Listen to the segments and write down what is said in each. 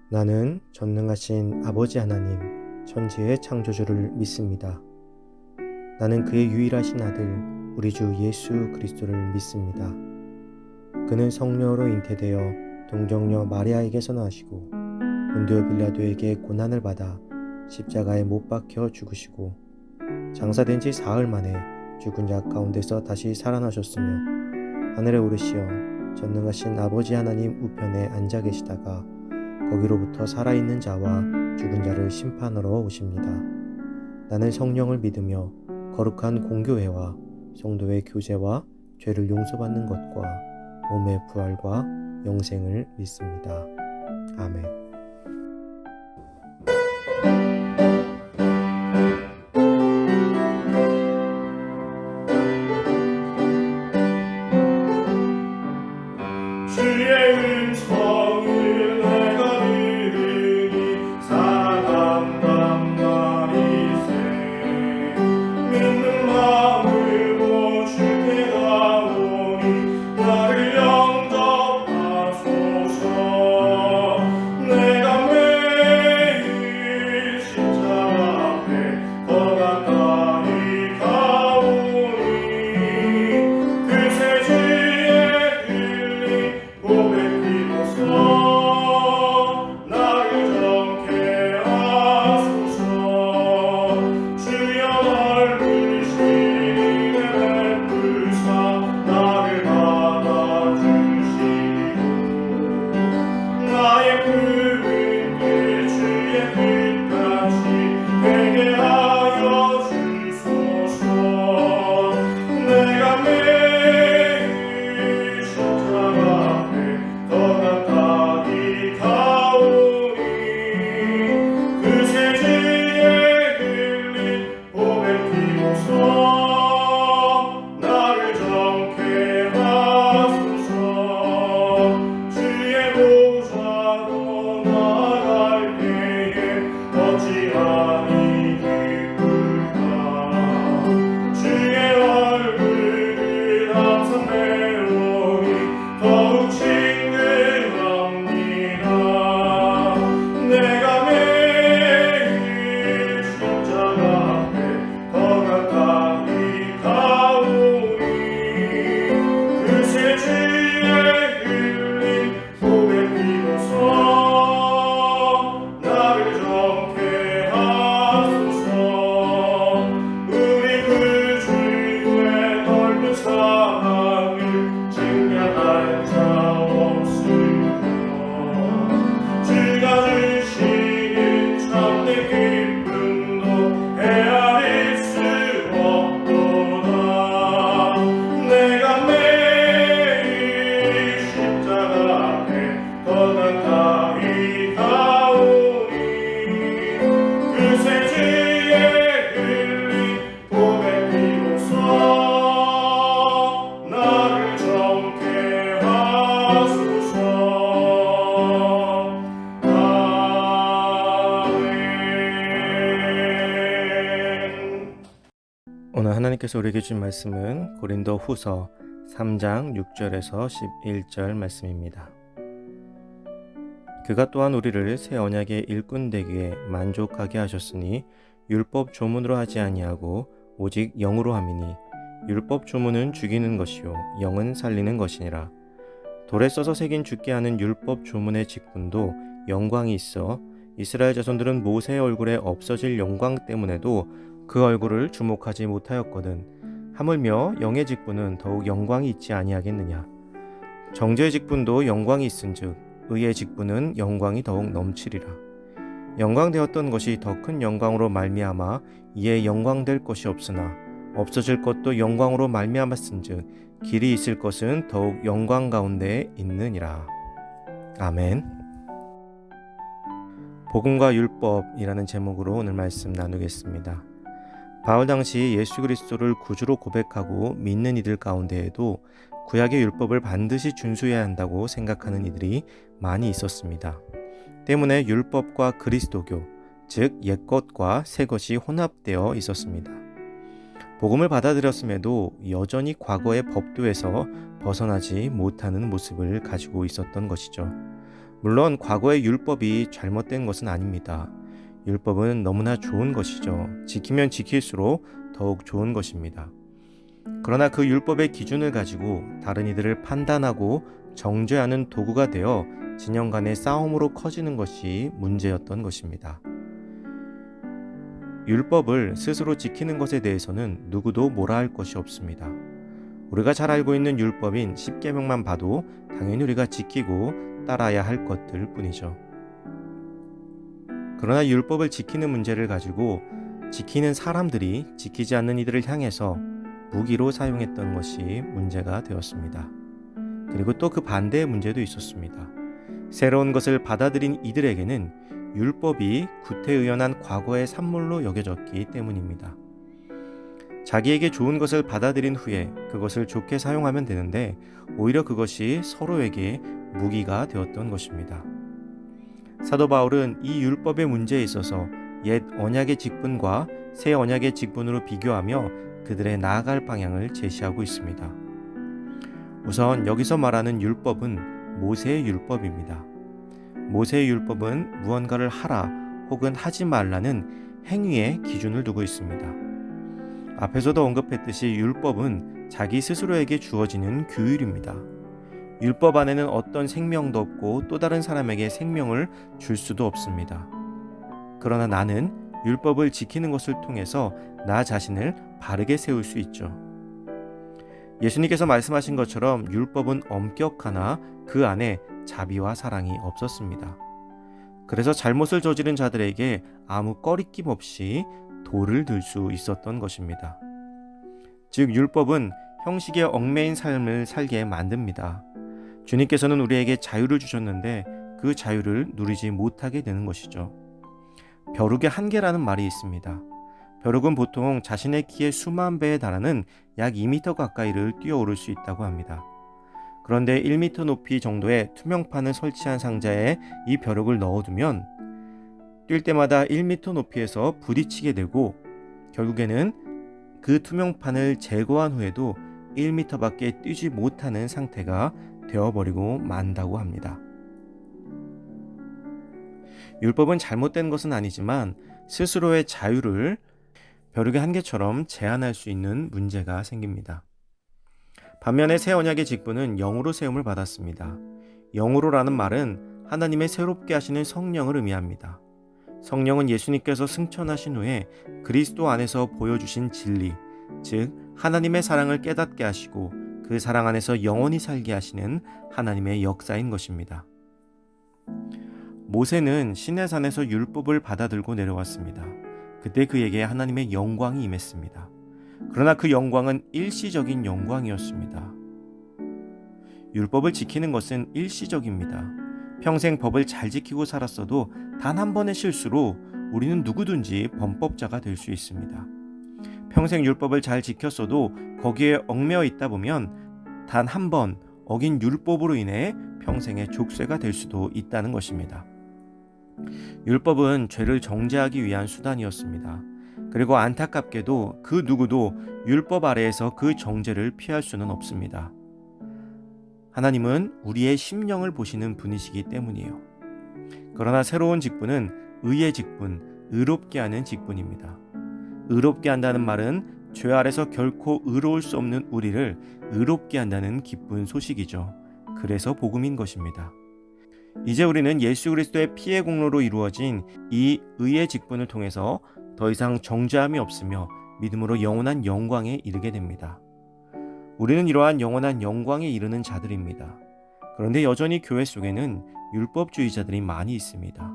나는 전능하신 아버지 하나님, 천지의 창조주를 믿습니다. 나는 그의 유일하신 아들, 우리 주 예수 그리스도를 믿습니다. 그는 성령으로 잉태되어 동정녀 마리아에게서 나시고 본디오 빌라도에게 고난을 받아 십자가에 못 박혀 죽으시고 장사된 지 사흘 만에 죽은 자 가운데서 다시 살아나셨으며 하늘에 오르시어 전능하신 아버지 하나님 우편에 앉아 계시다가 거기로부터 살아있는 자와 죽은 자를 심판하러 오십니다. 나는 성령을 믿으며 거룩한 공교회와 성도의 교제와 죄를 용서받는 것과 몸의 부활과 영생을 믿습니다. 아멘. 주의 음성을 내가 들으니 살아간단 말이세. 믿는 마음으로 주께 가오니 나를 영접하소서. 내가 매일 십자가 앞에 더 가까이 가오니 그새 고백비로소 나를 정케 하소서. 주여 넓으신 은혜 베푸사 나를 받아주시고 나의 푸른 길 주의 뜻같이 되게 하여 주소서. 내가 매일 십자가 더 가까이 가오니 그새 주의 흘린 보배 피로써 나를 정케 하소서. 주의 보좌로 나갈 때에 어찌하니 기쁠까. 주의 얼굴을 항상 배우니 더욱 친근합니다. 내가 매일 십자가 앞에 더 가까이 가오니 그새 주의 흘린 보배 피로써 나를 정케 하소서. 우리 그 주의 넓은 사랑을 증명할 자 없으며 주가 주시는 참된 기쁨도 헤아릴 수 없도다. 내가 매일 십자가 앞에 더 가까이 가오니 그새 주의 흘린 보배 피로써 나를 정케 하소서. 아멘. 오늘 하나님께서 우리에게 주신 말씀은 고린도 후서 3장 6절에서 11절 말씀입니다. 그가 또한 우리를 새 언약의 일꾼 되기에 만족하게 하셨으니 율법 조문으로 하지 아니하고 오직 영으로 함이니 율법 조문은 죽이는 것이요 영은 살리는 것이니라. 돌에 써서 새긴 죽게 하는 율법 조문의 직분도 영광이 있어 이스라엘 자손들은 모세의 얼굴에 없어질 영광 때문에도 그 얼굴을 주목하지 못하였거든. 하물며 영의 직분은 더욱 영광이 있지 아니하겠느냐. 정죄의 직분도 영광이 있은즉 의의 직분은 영광이 더욱 넘치리라. 영광되었던 것이 더 큰 영광으로 말미암아 이에 영광될 것이 없으나 없어질 것도 영광으로 말미암았은즉 길이 있을 것은 더욱 영광 가운데 있느니라. 아멘. 복음과 율법이라는 제목으로 오늘 말씀 나누겠습니다. 바울 당시 예수 그리스도를 구주로 고백하고 믿는 이들 가운데에도 구약의 율법을 반드시 준수해야 한다고 생각하는 이들이 많이 있었습니다. 때문에 율법과 그리스도교, 즉 옛것과 새것이 혼합되어 있었습니다. 복음을 받아들였음에도 여전히 과거의 법도에서 벗어나지 못하는 모습을 가지고 있었던 것이죠. 물론 과거의 율법이 잘못된 것은 아닙니다. 율법은 너무나 좋은 것이죠. 지키면 지킬수록 더욱 좋은 것입니다. 그러나 그 율법의 기준을 가지고 다른 이들을 판단하고 정죄하는 도구가 되어 진영 간의 싸움으로 커지는 것이 문제였던 것입니다. 율법을 스스로 지키는 것에 대해서는 누구도 뭐라 할 것이 없습니다. 우리가 잘 알고 있는 율법인 십계명만 봐도 당연히 우리가 지키고 따라야 할 것들 뿐이죠. 그러나 율법을 지키는 문제를 가지고 지키는 사람들이 지키지 않는 이들을 향해서 무기로 사용했던 것이 문제가 되었습니다. 그리고 또 그 반대의 문제도 있었습니다. 새로운 것을 받아들인 이들에게는 율법이 구태의연한 과거의 산물로 여겨졌기 때문입니다. 자기에게 좋은 것을 받아들인 후에 그것을 좋게 사용하면 되는데 오히려 그것이 서로에게 무기가 되었던 것입니다. 사도 바울은 이 율법의 문제에 있어서 옛 언약의 직분과 새 언약의 직분으로 비교하며 그들의 나아갈 방향을 제시하고 있습니다. 우선 여기서 말하는 율법은 모세의 율법입니다. 모세의 율법은 무언가를 하라 혹은 하지 말라는 행위의 기준을 두고 있습니다. 앞에서도 언급했듯이 율법은 자기 스스로에게 주어지는 규율입니다. 율법 안에는 어떤 생명도 없고 또 다른 사람에게 생명을 줄 수도 없습니다. 그러나 나는 율법을 지키는 것을 통해서 나 자신을 바르게 세울 수 있죠. 예수님께서 말씀하신 것처럼 율법은 엄격하나 그 안에 자비와 사랑이 없었습니다. 그래서 잘못을 저지른 자들에게 아무 꺼리낌 없이 돌을 들 수 있었던 것입니다. 즉 율법은 형식에 얽매인 삶을 살게 만듭니다. 주님께서는 우리에게 자유를 주셨는데 그 자유를 누리지 못하게 되는 것이죠. 벼룩의 한계라는 말이 있습니다. 벼룩은 보통 자신의 키의 수만 배에 달하는 약 2m 가까이를 뛰어오를 수 있다고 합니다. 그런데 1m 높이 정도의 투명판을 설치한 상자에 이 벼룩을 넣어두면 뛸 때마다 1m 높이에서 부딪히게 되고 결국에는 그 투명판을 제거한 후에도 1m밖에 뛰지 못하는 상태가 되어버리고 만다고 합니다. 율법은 잘못된 것은 아니지만 스스로의 자유를 벼룩의 한계처럼 제한할 수 있는 문제가 생깁니다. 반면에 새 언약의 직분은 영으로 세움을 받았습니다. 영으로라는 말은 하나님의 새롭게 하시는 성령을 의미합니다. 성령은 예수님께서 승천하신 후에 그리스도 안에서 보여주신 진리, 즉 하나님의 사랑을 깨닫게 하시고 그 사랑 안에서 영원히 살게 하시는 하나님의 역사인 것입니다. 모세는 시내산에서 율법을 받아들고 내려왔습니다. 그때 그에게 하나님의 영광이 임했습니다. 그러나 그 영광은 일시적인 영광이었습니다. 율법을 지키는 것은 일시적입니다. 평생 법을 잘 지키고 살았어도 단 한 번의 실수로 우리는 누구든지 범법자가 될 수 있습니다. 평생 율법을 잘 지켰어도 거기에 얽매여 있다 보면 단 한 번 어긴 율법으로 인해 평생의 족쇄가 될 수도 있다는 것입니다. 율법은 죄를 정죄하기 위한 수단이었습니다. 그리고 안타깝게도 그 누구도 율법 아래에서 그 정죄를 피할 수는 없습니다. 하나님은 우리의 심령을 보시는 분이시기 때문이에요. 그러나 새로운 직분은 의의 직분, 의롭게 하는 직분입니다. 의롭게 한다는 말은 죄 아래서 결코 의로울 수 없는 우리를 의롭게 한다는 기쁜 소식이죠. 그래서 복음인 것입니다. 이제 우리는 예수 그리스도의 피의 공로로 이루어진 이 의의 직분을 통해서 더 이상 정죄함이 없으며 믿음으로 영원한 영광에 이르게 됩니다. 우리는 이러한 영원한 영광에 이르는 자들입니다. 그런데 여전히 교회 속에는 율법주의자들이 많이 있습니다.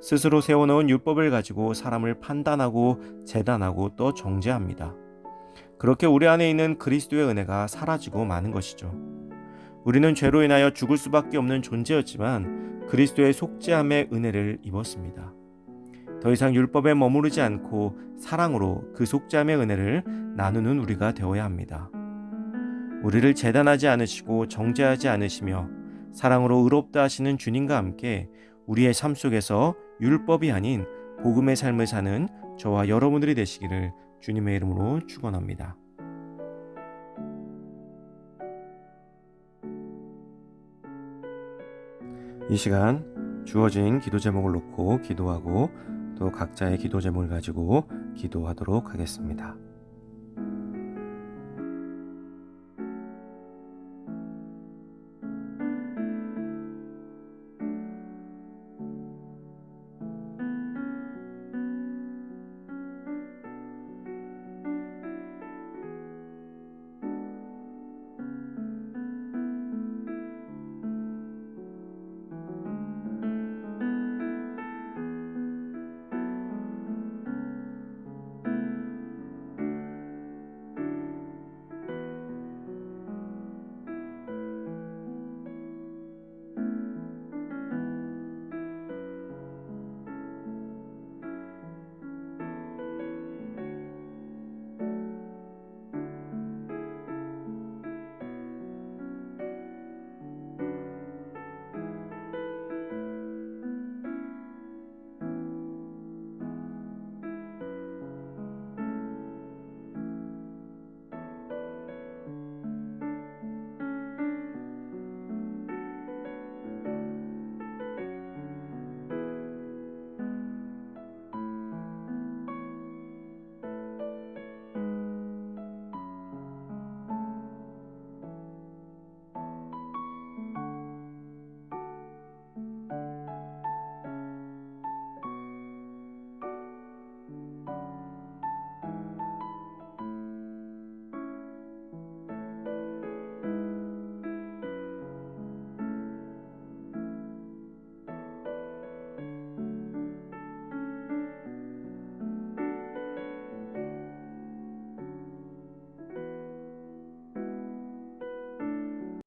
스스로 세워놓은 율법을 가지고 사람을 판단하고 재단하고 또 정죄합니다. 그렇게 우리 안에 있는 그리스도의 은혜가 사라지고 마는 것이죠. 우리는 죄로 인하여 죽을 수밖에 없는 존재였지만 그리스도의 속죄함의 은혜를 입었습니다. 더 이상 율법에 머무르지 않고 사랑으로 그 속죄함의 은혜를 나누는 우리가 되어야 합니다. 우리를 재단하지 않으시고 정죄하지 않으시며 사랑으로 의롭다 하시는 주님과 함께 우리의 삶 속에서 율법이 아닌 복음의 삶을 사는 저와 여러분들이 되시기를 주님의 이름으로 축원합니다. 이 시간 주어진 기도 제목을 놓고 기도하고 또 각자의 기도 제목을 가지고 기도하도록 하겠습니다.